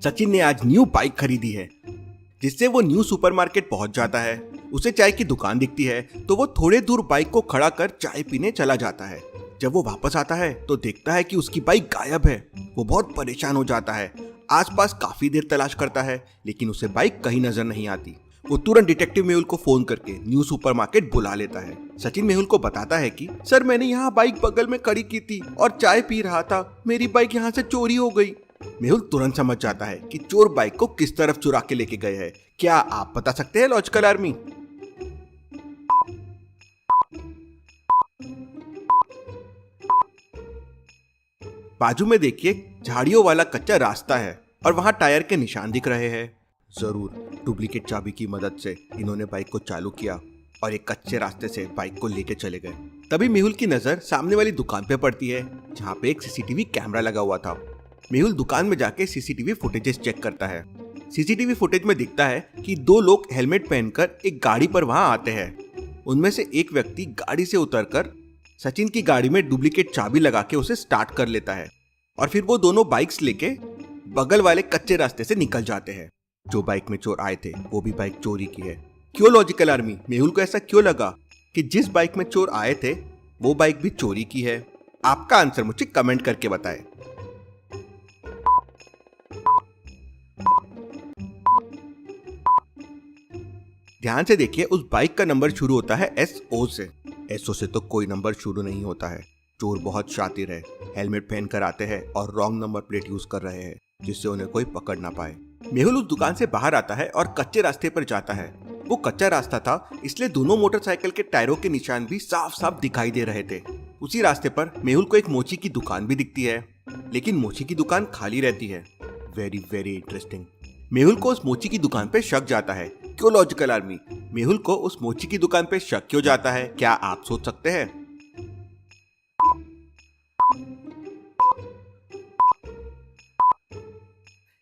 सचिन ने आज new bike खरीदी है, जिससे वो न्यू सुपरमार्केट पहुंच जाता है। उसे चाय की दुकान दिखती है तो वो थोड़े दूर बाइक को खड़ा कर चाय पीने चला जाता है। जब वो वापस आता है तो देखता है कि उसकी बाइक गायब है। वो बहुत परेशान हो जाता है, आसपास काफी देर तलाश करता है लेकिन उसे बाइक कहीं नजर नहीं आती। वो तुरंत डिटेक्टिव मेहुल को फोन करके न्यू सुपरमार्केट बुला लेता है। सचिन मेहुल को बताता है कि सर, मैंने यहाँ बाइक बगल में खड़ी की थी और चाय पी रहा था, मेरी बाइक यहाँ से चोरी हो गई। मेहुल तुरंत समझ जाता है कि चोर बाइक को किस तरफ चुरा के लेके गए हैं। क्या आप बता सकते हैं लॉजिकल आर्मी? बाजू में देखिए, झाड़ियों वाला कच्चा रास्ता है और वहां टायर के निशान दिख रहे हैं। जरूर डुप्लीकेट चाबी की मदद से इन्होंने बाइक को चालू किया और एक कच्चे रास्ते से बाइक को लेके चले गए। तभी मेहुल की नजर सामने वाली दुकान पे पड़ती है, जहाँ पे एक सीसीटीवी कैमरा लगा हुआ था। मेहुल दुकान में जाके सीसीटीवी फुटेजेस चेक करता है। सीसीटीवी फुटेज में दिखता है कि दो लोग हेलमेट पहनकर एक गाड़ी पर वहां आते हैं। उनमें से एक व्यक्ति गाड़ी से उतरकर सचिन की गाड़ी में डुप्लीकेट चाबी लगा के उसे स्टार्ट कर लेता है और फिर वो दोनों बाइक्स लेके बगल वाले कच्चे रास्ते से निकल जाते हैं। जो बाइक में चोर आए थे वो भी बाइक चोरी की है। क्यों लॉजिकल आर्मी? मेहुल को ऐसा क्यों लगा कि जिस बाइक में चोर आए थे वो बाइक भी चोरी की है? आपका आंसर मुझे कमेंट करके बताएं। ध्यान से देखिए, उस बाइक का नंबर शुरू होता है SO से। SO से तो कोई नंबर शुरू नहीं होता है। चोर बहुत शातिर है, हेलमेट पहन कर आते हैं और रॉन्ग नंबर प्लेट यूज कर रहे हैं, जिससे उन्हें कोई पकड़ ना पाए। मेहुल उस दुकान से बाहर आता है और कच्चे रास्ते पर जाता है। वो कच्चा रास्ता था, इसलिए दोनों मोटरसाइकिल के टायरों के निशान भी साफ साफ दिखाई दे रहे थे। उसी रास्ते पर मेहुल को एक मोची की दुकान भी दिखती है, लेकिन मोची की दुकान खाली रहती है। Very very interesting. मेहुल को उस मोची की दुकान पे शक जाता है। क्यों लॉजिकल आर्मी? मेहुल को उस मोची की दुकान पे शक क्यों जाता है? क्या आप सोच सकते हैं?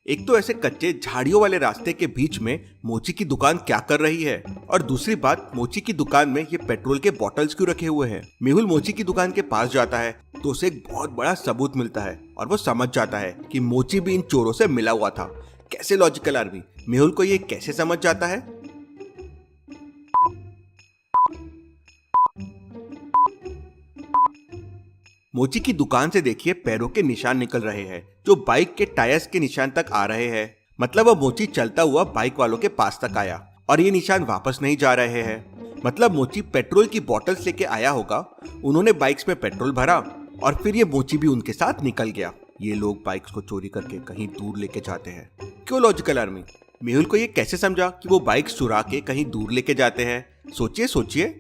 एक तो ऐसे कच्चे झाड़ियों वाले रास्ते के बीच में मोची की दुकान क्या कर रही है, और दूसरी बात, मोची की दुकान में ये पेट्रोल के बॉटल्स क्यों रखे हुए हैं? मेहुल मोची की दुकान के पास जाता है तो उसे एक बहुत बड़ा सबूत मिलता है और वो समझ जाता है कि मोची भी इन चोरों से मिला हुआ था। कैसे लॉजिकल आर्मी? मेहुल को ये कैसे समझ जाता है? मोची की दुकान से देखिए, पैरों के निशान निकल रहे हैं जो बाइक के टायर्स के निशान तक आ रहे हैं। मतलब वो मोची चलता हुआ बाइक वालों के पास तक आया और ये निशान वापस नहीं जा रहे हैं। मतलब मोची पेट्रोल की बोतल्स लेके आया होगा, उन्होंने बाइक्स में पेट्रोल भरा और फिर ये मोची भी उनके साथ निकल गया। ये लोग बाइक्स को चोरी करके कहीं दूर लेके जाते हैं। क्यों लॉजिकल आर्मी? मेहुल को ये कैसे समझा कि वो बाइक्स चुरा के कहीं दूर लेके जाते हैं? सोचिए सोचिए।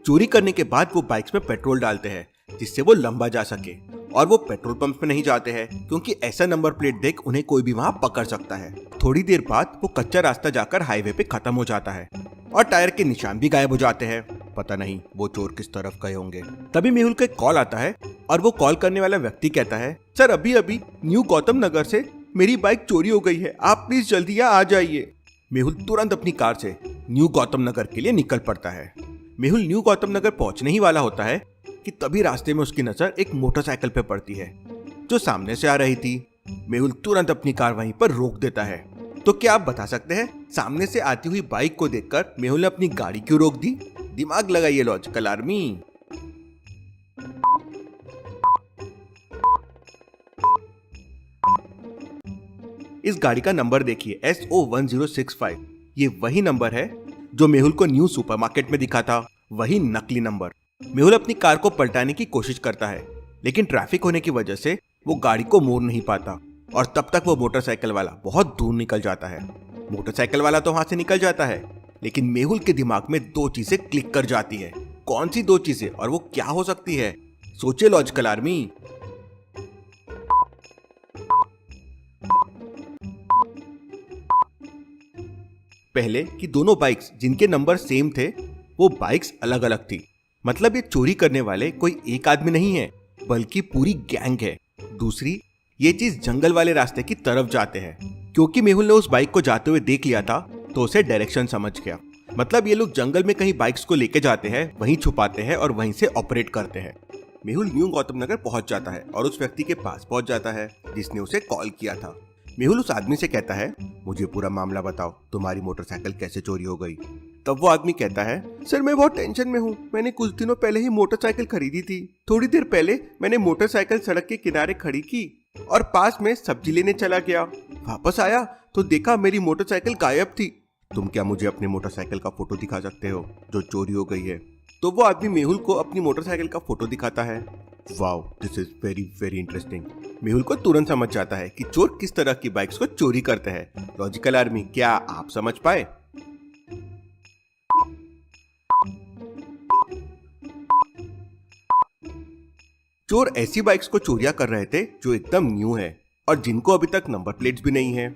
चोरी करने के बाद वो बाइक्स में पेट्रोल डालते हैं जिससे वो लंबा जा सके, और वो पेट्रोल पंप में नहीं जाते हैं क्योंकि ऐसा नंबर प्लेट देख उन्हें कोई भी वहां पकड़ सकता है। थोड़ी देर बाद वो कच्चा रास्ता जाकर हाईवे पे खत्म हो जाता है और टायर के निशान भी गायब हो जाते हैं। पता नहीं वो चोर किस तरफ गए होंगे। तभी मेहुल को एक कॉल आता है और वो कॉल करने वाला व्यक्ति कहता है, सर, अभी अभी न्यू गौतम नगर से मेरी बाइक चोरी हो गई है, आप प्लीज जल्दी यहाँ आ जाइए। मेहुल तुरंत अपनी कार से न्यू गौतम नगर के लिए निकल पड़ता है। मेहुल न्यू गौतम नगर पहुंचने ही वाला होता है कि तभी रास्ते में उसकी नजर एक मोटरसाइकिल पे पड़ती है जो सामने से आ रही थी। मेहुल तुरंत अपनी कार वहीं पर रोक देता है। तो क्या आप बता सकते हैं सामने से आती हुई बाइक को देखकर मेहुल ने अपनी गाड़ी क्यों रोक दी? दिमाग लगाइए लॉजिकल आर्मी। इस गाड़ी का नंबर देखिए, SO1065। ये वही नंबर है जो मेहुल को न्यू सुपरमार्केट में दिखा था, वही नकली नंबर। मेहुल अपनी कार को पलटाने की कोशिश करता है, लेकिन ट्रैफिक होने की वजह से वो गाड़ी को मोड़ नहीं पाता और तब तक वो मोटरसाइकिल वाला बहुत दूर निकल जाता है। मोटरसाइकिल वाला तो वहां से निकल जाता है, लेकिन मेहुल के दिमाग में दो चीजें क्लिक कर जाती है। कौन सी दो चीजें और वो क्या हो सकती है? सोचिए लॉजिकल आर्मी। पहले कि दोनों बाइक्स जिनके नंबर सेम थे वो बाइक्स अलग अलग थी। मतलब ये चोरी करने वाले कोई एक आदमी नहीं है बल्कि पूरी गैंग है। दूसरी, ये चीज जंगल वाले रास्ते की तरफ जाते हैं। क्योंकि मेहुल ने उस बाइक को जाते हुए देख लिया था तो उसे डायरेक्शन समझ गया। मतलब ये लोग जंगल में कहीं बाइक्स को लेके जाते हैं, वहीं छुपाते हैं और वहीं से ऑपरेट करते हैं। मेहुल न्यू गौतम नगर पहुंच जाता है और उस व्यक्ति के पास पहुंच जाता है जिसने उसे कॉल किया था। मेहुल उस आदमी से कहता है, मुझे पूरा मामला बताओ, तुम्हारी मोटरसाइकिल कैसे चोरी हो गई। तब वो आदमी कहता है, सर मैं बहुत टेंशन में हूँ, मैंने कुछ दिनों पहले ही मोटरसाइकिल खरीदी थी। थोड़ी देर पहले मैंने मोटरसाइकिल सड़क के किनारे खड़ी की और पास में सब्जी लेने चला गया। वापस आया तो देखा मेरी मोटरसाइकिल गायब थी। तुम क्या मुझे अपनी मोटरसाइकिल का फोटो दिखा सकते हो जो चोरी हो गई है? तो वो आदमी मेहुल को अपनी मोटरसाइकिल का फोटो दिखाता है। Wow, this is very very interesting. Mehul को तुरंत समझ जाता है कि चोर किस तरह की बाइक्स को चोरी करते हैं। लॉजिकल आर्मी, क्या आप समझ पाए? चोर ऐसी बाइक्स को चोरियां कर रहे थे जो एकदम न्यू है और जिनको अभी तक नंबर प्लेट्स भी नहीं है।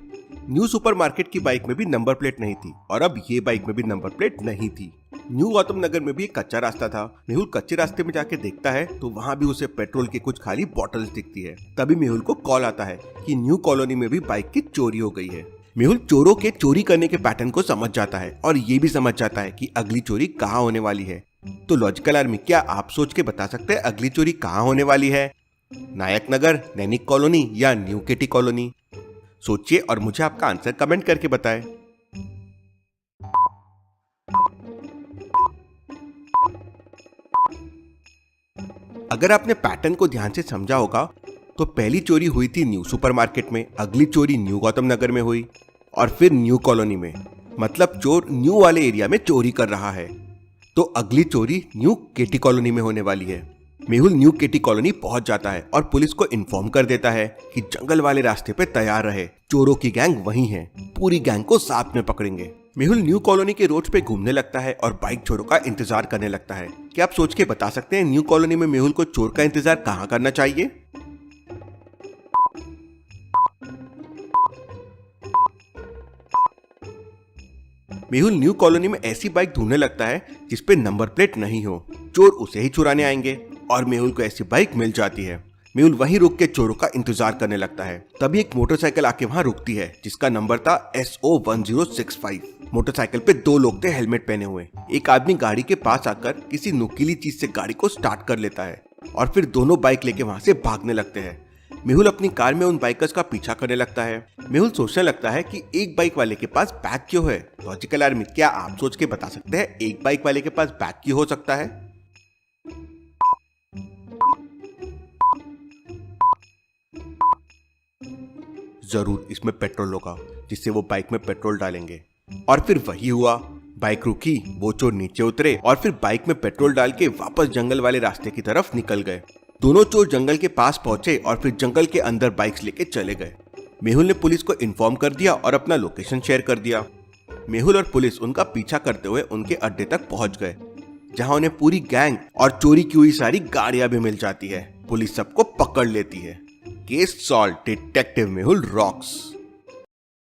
न्यू सुपरमार्केट की बाइक में भी नंबर प्लेट नहीं थी और अब ये बाइक में भी नंबर प्लेट नहीं थी। न्यू गौतम नगर में भी एक कच्चा रास्ता था। मेहुल कच्चे रास्ते में जाके देखता है तो वहाँ भी उसे पेट्रोल की कुछ खाली बॉटल्स दिखती है। तभी मेहुल को कॉल आता है कि न्यू कॉलोनी में भी बाइक की चोरी हो गई है। मेहुल चोरों के चोरी करने के पैटर्न को समझ जाता है और ये भी समझ जाता है कि अगली चोरी कहाँ होने वाली है। तो लॉजिकल आर्मी, क्या आप सोच के बता सकते हैं अगली चोरी कहाँ होने वाली है? नायक नगर, नैनिक कॉलोनी या न्यू केटी कॉलोनी? सोचिए और मुझे आपका आंसर कमेंट करके बताएं। अगर आपने पैटर्न को ध्यान से समझा होगा तो पहली चोरी हुई थी न्यू सुपरमार्केट में, अगली चोरी न्यू गौतम नगर में हुई और फिर न्यू कॉलोनी में। मतलब चोर न्यू वाले एरिया में चोरी कर रहा है। तो अगली चोरी न्यू केटी कॉलोनी में होने वाली है। मेहुल न्यू केटी कॉलोनी पहुंच जाता है और पुलिस को इन्फॉर्म कर देता है कि जंगल वाले रास्ते पे तैयार रहे, चोरों की गैंग वहीं है, पूरी गैंग को साथ में पकड़ेंगे। मेहुल न्यू कॉलोनी के रोड पे घूमने लगता है और बाइक चोरों का इंतजार करने लगता है। क्या आप सोच के बता सकते हैं न्यू कॉलोनी में मेहुल को चोर का इंतजार कहाँ करना चाहिए? मेहुल न्यू कॉलोनी में ऐसी बाइक ढूंढने लगता है जिसपे नंबर प्लेट नहीं हो। चोर उसे ही चुराने आएंगे और मेहुल को ऐसी बाइक मिल जाती है। मेहुल वहीं रुक के चोरों का इंतजार करने लगता है। तभी एक मोटरसाइकिल आके वहां रुकती है जिसका नंबर था SO1065। मोटरसाइकिल पे दो लोग थे हेलमेट पहने हुए। एक आदमी गाड़ी के पास आकर किसी नुकीली चीज से गाड़ी को स्टार्ट कर लेता है और फिर दोनों बाइक लेके वहां से भागने लगते हैं। मेहुल अपनी कार में उन बाइकर्स का पीछा करने लगता है। मेहुल सोचने लगता है कि एक बाइक वाले के पास बैग क्यों है? लॉजिकल आर्मी, क्या आप सोच के बता सकते हैं एक बाइक वाले के पास बैग क्यों हो सकता है? जरूर इसमें पेट्रोल होगा जिससे वो बाइक में पेट्रोल डालेंगे। और फिर वही हुआ। बाइक रुकी, वो चोर नीचे उतरे और फिर बाइक में पेट्रोल डाल के वापस जंगल वाले रास्ते की तरफ निकल गए। दोनों चोर जंगल के पास पहुंचे और फिर जंगल के अंदर बाइक्स लेके चले गए। मेहुल ने पुलिस को इन्फॉर्म कर दिया और अपना लोकेशन शेयर कर दिया। मेहुल और पुलिस उनका पीछा करते हुए उनके अड्डे तक पहुंच गए, जहां उन्हें पूरी गैंग और चोरी की हुई सारी गाड़ियां भी मिल जाती है। पुलिस सबको पकड़ लेती है। Case solve, detective Mehul rocks.